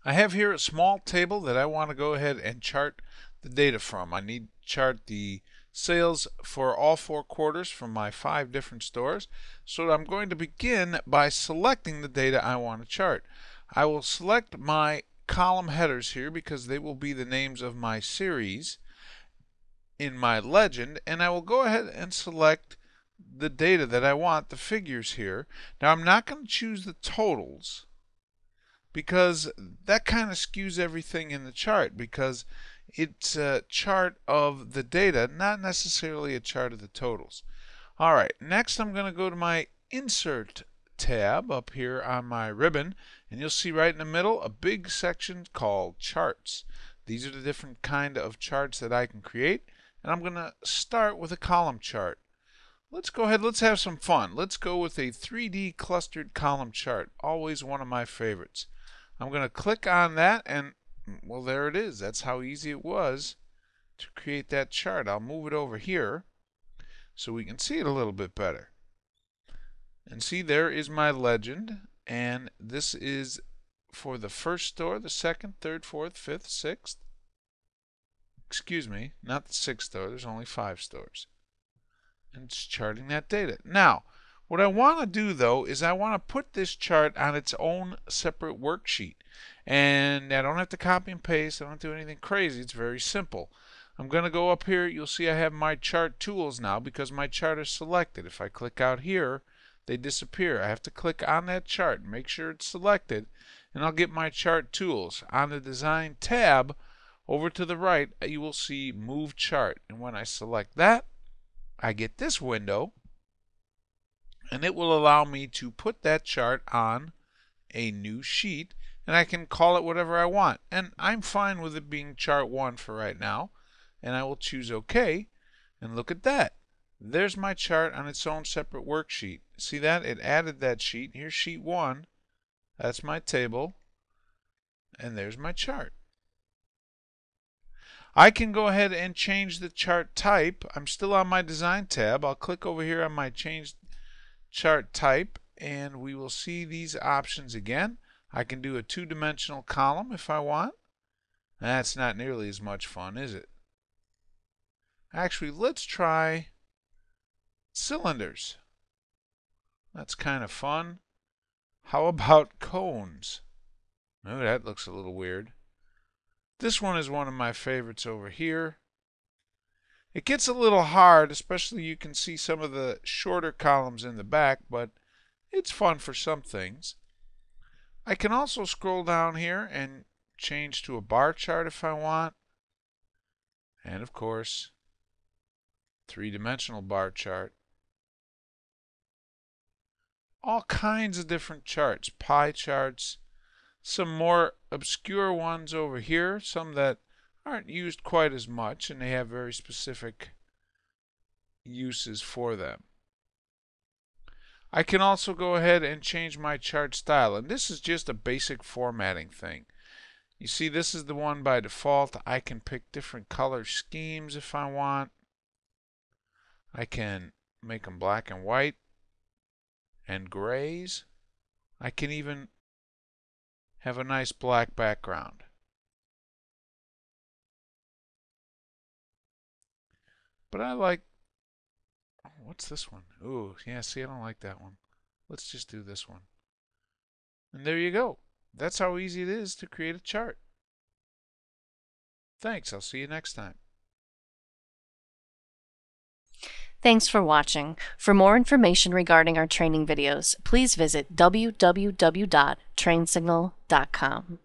I have here a small table that I want to go ahead and chart the data from. I need to chart the sales for all 4 quarters from my 5 different stores. So I'm going to begin by selecting the data I want to chart. I will select my column headers here because they will be the names of my series in my legend, and I will go ahead and select the data that I want, the figures here. Now I'm not going to choose the totals because that kind of skews everything in the chart, because it's a chart of the data, not necessarily a chart of the totals. Alright, next I'm going to go to my Insert tab up here on my ribbon, and you'll see right in the middle a big section called Charts. These are the different kind of charts that I can create, and I'm going to start with a column chart. Let's go ahead, let's have some fun. Let's go with a 3D clustered column chart, always one of my favorites. I'm going to click on that, and well, there it is. That's how easy it was to create that chart. I'll move it over here so we can see it a little bit better. And see, there is my legend, and this is for the first store, the second, third, fourth, fifth, sixth. Excuse me, not the sixth store. There's only 5 stores. And it's charting that data. Now, what I want to do though is I want to put this chart on its own separate worksheet. And I don't have to copy and paste. I don't do anything crazy. It's very simple. I'm going to go up here. You'll see I have my chart tools now because my chart is selected. If I click out here, they disappear. I have to click on that chart, make sure it's selected, and I'll get my chart tools. On the Design tab, over to the right, you will see Move Chart. And when I select that, I get this window, and it will allow me to put that chart on a new sheet, and I can call it whatever I want. And I'm fine with it being Chart 1 for right now, and I will choose OK, and look at that. There's my chart on its own separate worksheet. See that? It added that sheet. Here's sheet 1. That's my table, and there's my chart. I can go ahead and change the chart type. I'm still on my Design tab. I'll click over here on my Change Chart Type, and we will see these options again. I can do a 2-dimensional column if I want. That's not nearly as much fun, is it? Actually, let's try cylinders. That's kind of fun. How about cones? Oh, that looks a little weird. This one is one of my favorites over here. It gets a little hard, especially you can see some of the shorter columns in the back, but it's fun for some things. I can also scroll down here and change to a bar chart if I want. And of course, 3-dimensional bar chart. All kinds of different charts, pie charts, some more obscure ones over here, some that aren't used quite as much, and they have very specific uses for them. I can also go ahead and change my chart style, and this is just a basic formatting thing. You see, this is the one by default. I can pick different color schemes if I want. I can make them black and white and grays. I can even have a nice black background. But I like, what's this one? Ooh, yeah, see, I don't like that one. Let's just do this one. And there you go. That's how easy it is to create a chart. Thanks, I'll see you next time. Thanks for watching. For more information regarding our training videos, please visit www.trainsignal.com.